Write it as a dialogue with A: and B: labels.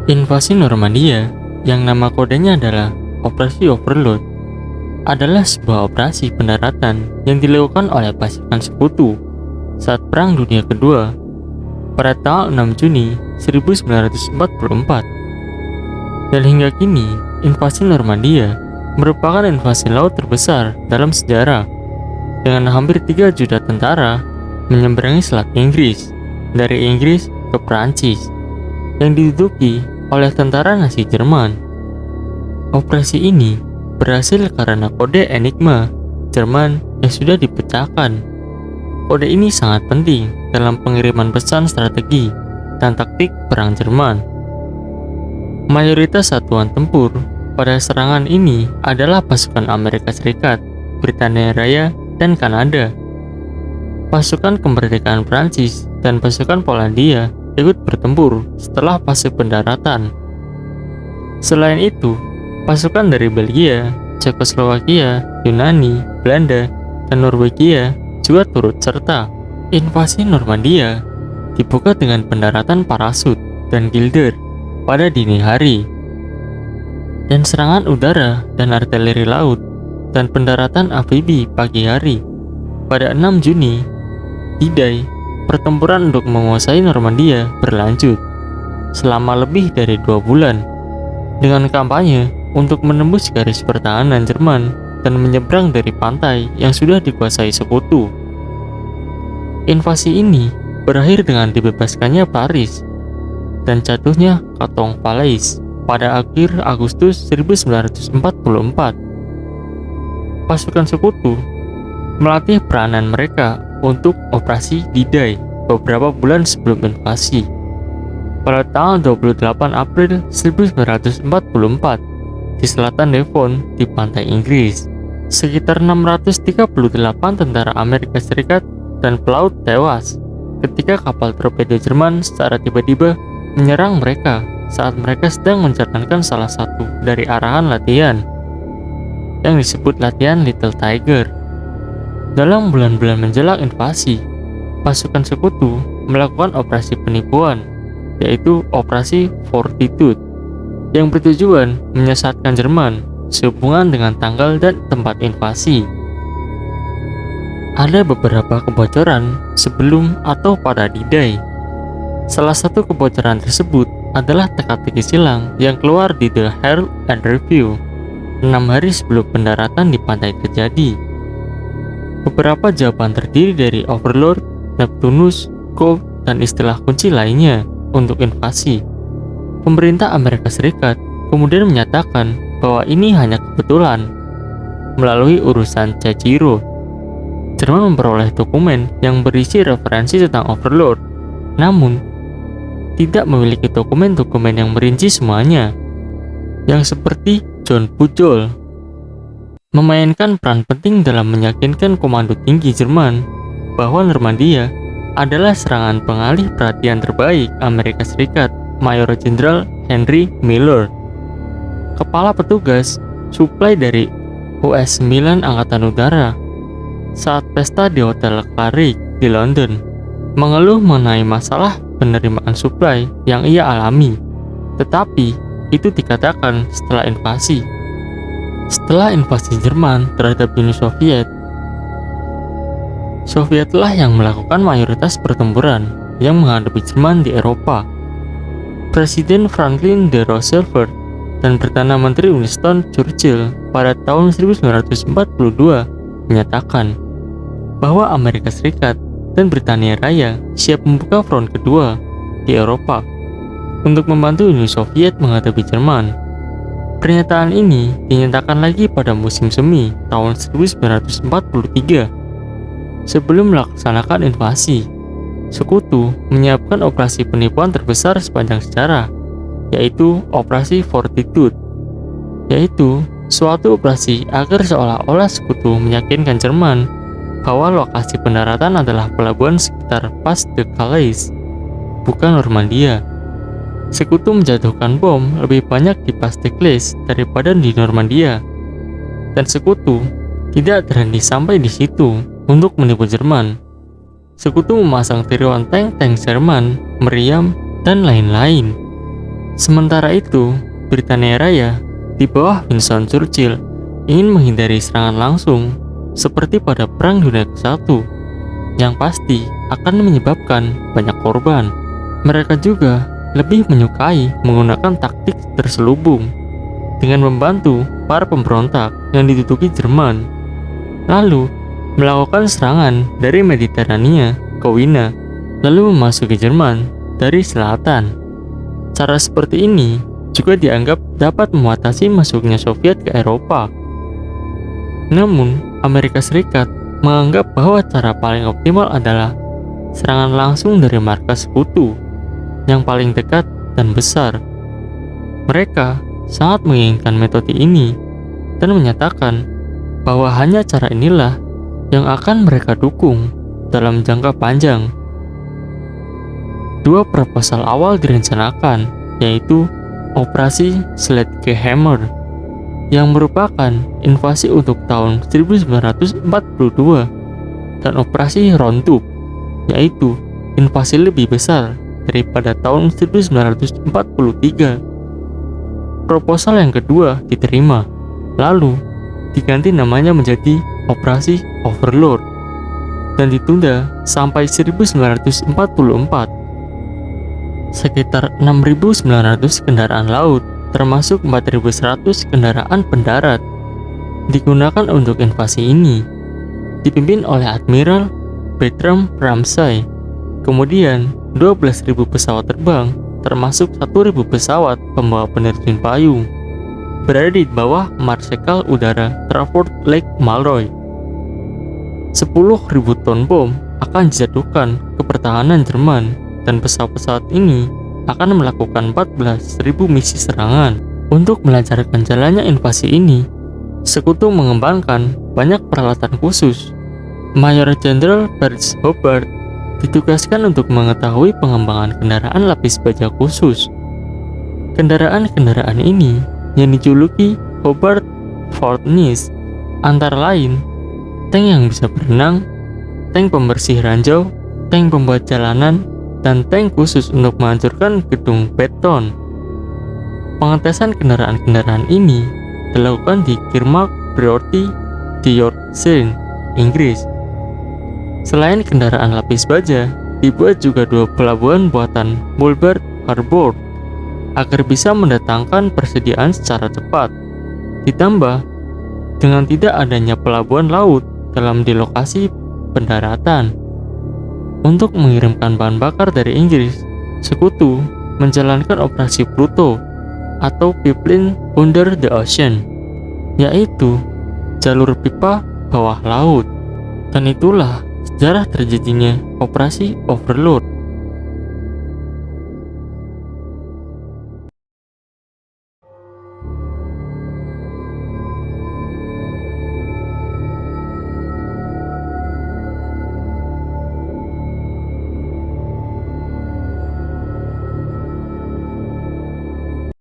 A: Invasi Normandia, yang nama kodenya adalah Operasi Overlord, adalah sebuah operasi pendaratan yang dilakukan oleh pasukan sekutu saat Perang Dunia Kedua pada tanggal 6 Juni 1944. Dan hingga kini, invasi Normandia merupakan invasi laut terbesar dalam sejarah, dengan hampir 3 juta tentara menyeberangi Selat Inggris dari Inggris ke Prancis yang diduduki oleh tentara Nazi Jerman. Operasi ini berhasil karena kode Enigma Jerman yang sudah dipecahkan. Kode ini sangat penting dalam pengiriman pesan strategi dan taktik perang Jerman. Mayoritas satuan tempur pada serangan ini adalah pasukan Amerika Serikat, Britania Raya, dan Kanada. Pasukan kemerdekaan Prancis dan pasukan Polandia ikut bertempur setelah fase pendaratan. Selain itu, pasukan dari Belgia, Cekoslowakia, Yunani, Belanda, dan Norwegia juga turut serta. Invasi Normandia dibuka dengan pendaratan parasut dan gilder pada dini hari, dan serangan udara dan artileri laut dan pendaratan amfibi pagi hari. Pada 6 Juni, D-Day, pertempuran untuk menguasai Normandia berlanjut selama lebih dari 2 bulan dengan kampanye untuk menembus garis pertahanan Jerman dan menyeberang dari pantai yang sudah dikuasai sekutu. Invasi ini berakhir dengan dibebaskannya Paris dan jatuhnya Canton Valais pada akhir Agustus 1944. Pasukan sekutu melatih peranan mereka untuk operasi D-Day beberapa bulan sebelum invasi. Pada tanggal 28 April 1944 di selatan Devon di pantai Inggris, sekitar 638 tentara Amerika Serikat dan pelaut tewas ketika kapal torpedo Jerman secara tiba-tiba menyerang mereka saat mereka sedang menjalankan salah satu dari arahan latihan yang disebut latihan Little Tiger. Dalam bulan-bulan menjelang invasi, pasukan sekutu melakukan operasi penipuan, yaitu Operasi Fortitude, yang bertujuan menyesatkan Jerman sehubungan dengan tanggal dan tempat invasi. Ada beberapa kebocoran sebelum atau pada D-Day. Salah satu kebocoran tersebut adalah teka-teki silang yang keluar di The Herald and Review 6 hari sebelum pendaratan di pantai terjadi. Beberapa jawaban terdiri dari Overlord, Neptunus, Gulf, dan istilah kunci lainnya untuk invasi. Pemerintah Amerika Serikat kemudian menyatakan bahwa ini hanya kebetulan. Melalui urusan Chechiro, Jerman memperoleh dokumen yang berisi referensi tentang Overlord, namun tidak memiliki dokumen-dokumen yang merinci semuanya, yang seperti John Bujold memainkan peran penting dalam meyakinkan komando tinggi Jerman bahwa Normandia adalah serangan pengalih perhatian terbaik Amerika Serikat, Mayor Jenderal Henry Miller, kepala petugas suplai dari US-9 Angkatan Udara, saat pesta di Hotel Claridge di London, mengeluh mengenai masalah penerimaan suplai yang ia alami, tetapi itu dikatakan setelah invasi. Setelah invasi Jerman terhadap Uni Soviet, Sovietlah yang melakukan mayoritas pertempuran yang menghadapi Jerman di Eropa. Presiden Franklin D. Roosevelt dan Perdana Menteri Winston Churchill pada tahun 1942 menyatakan bahwa Amerika Serikat dan Britania Raya siap membuka front kedua di Eropa untuk membantu Uni Soviet menghadapi Jerman. Pernyataan ini dinyatakan lagi pada musim semi tahun 1943. Sebelum melaksanakan invasi, Sekutu menyiapkan operasi penipuan terbesar sepanjang sejarah, yaitu Operasi Fortitude, yaitu suatu operasi agar seolah-olah Sekutu meyakinkan Jerman bahwa lokasi pendaratan adalah pelabuhan sekitar Pas de Calais, bukan Normandia. Sekutu menjatuhkan bom lebih banyak di Pas de Calais daripada di Normandia, dan Sekutu tidak terhenti sampai di situ untuk menipu Jerman. Sekutu memasang tiruan tank-tank Jerman, meriam, dan lain-lain. Sementara itu, Britania Raya di bawah Winston Churchill ingin menghindari serangan langsung seperti pada Perang Dunia ke-1 yang pasti akan menyebabkan banyak korban. Mereka juga lebih menyukai menggunakan taktik terselubung dengan membantu para pemberontak yang diduduki Jerman, lalu melakukan serangan dari Mediterania ke Wina, lalu memasuki Jerman dari selatan. Cara seperti ini juga dianggap dapat membatasi masuknya Soviet ke Eropa. Namun, Amerika Serikat menganggap bahwa cara paling optimal adalah serangan langsung dari markas sekutu yang paling dekat dan besar. Mereka sangat menginginkan metode ini dan menyatakan bahwa hanya cara inilah yang akan mereka dukung dalam jangka panjang. Dua proposal awal direncanakan, yaitu Operasi Sledgehammer yang merupakan invasi untuk tahun 1942 dan Operasi Round Up, yaitu invasi lebih besar daripada tahun 1943. Proposal yang kedua diterima, lalu diganti namanya menjadi Operasi Overlord dan ditunda sampai 1944. Sekitar 6.900 kendaraan laut, termasuk 4.100 kendaraan pendarat, digunakan untuk invasi ini, dipimpin oleh Admiral Bertram Ramsay. Kemudian 12.000 pesawat terbang, termasuk 1.000 pesawat pembawa penerjun payung, berada di bawah Marsekal Udara Trafford Lake Mulroy. 10.000 ton bom akan dijatuhkan ke pertahanan Jerman, dan pesawat-pesawat ini akan melakukan 14.000 misi serangan. Untuk melancarkan jalannya invasi ini, Sekutu mengembangkan banyak peralatan khusus. Mayor Jenderal Burns Hobart ditugaskan untuk mengetahui pengembangan kendaraan lapis baja khusus. Kendaraan-kendaraan ini yang dijuluki Hobart Fortnite antara lain tank yang bisa berenang, tank pembersih ranjau, tank pembuat jalanan, dan tank khusus untuk menghancurkan gedung beton. Pengetesan kendaraan-kendaraan ini dilakukan di Kirkmac Breorty di Yorkshire, Inggris. Selain kendaraan lapis baja, dibuat juga 2 pelabuhan buatan Mulberg Harbour agar bisa mendatangkan persediaan secara cepat. Ditambah dengan tidak adanya pelabuhan laut dalam di lokasi pendaratan. Untuk mengirimkan bahan bakar dari Inggris, Sekutu menjalankan operasi Pluto atau Pipeline Under the Ocean, yaitu jalur pipa bawah laut. Dan itulah sejarah terjadinya Operasi Overlord.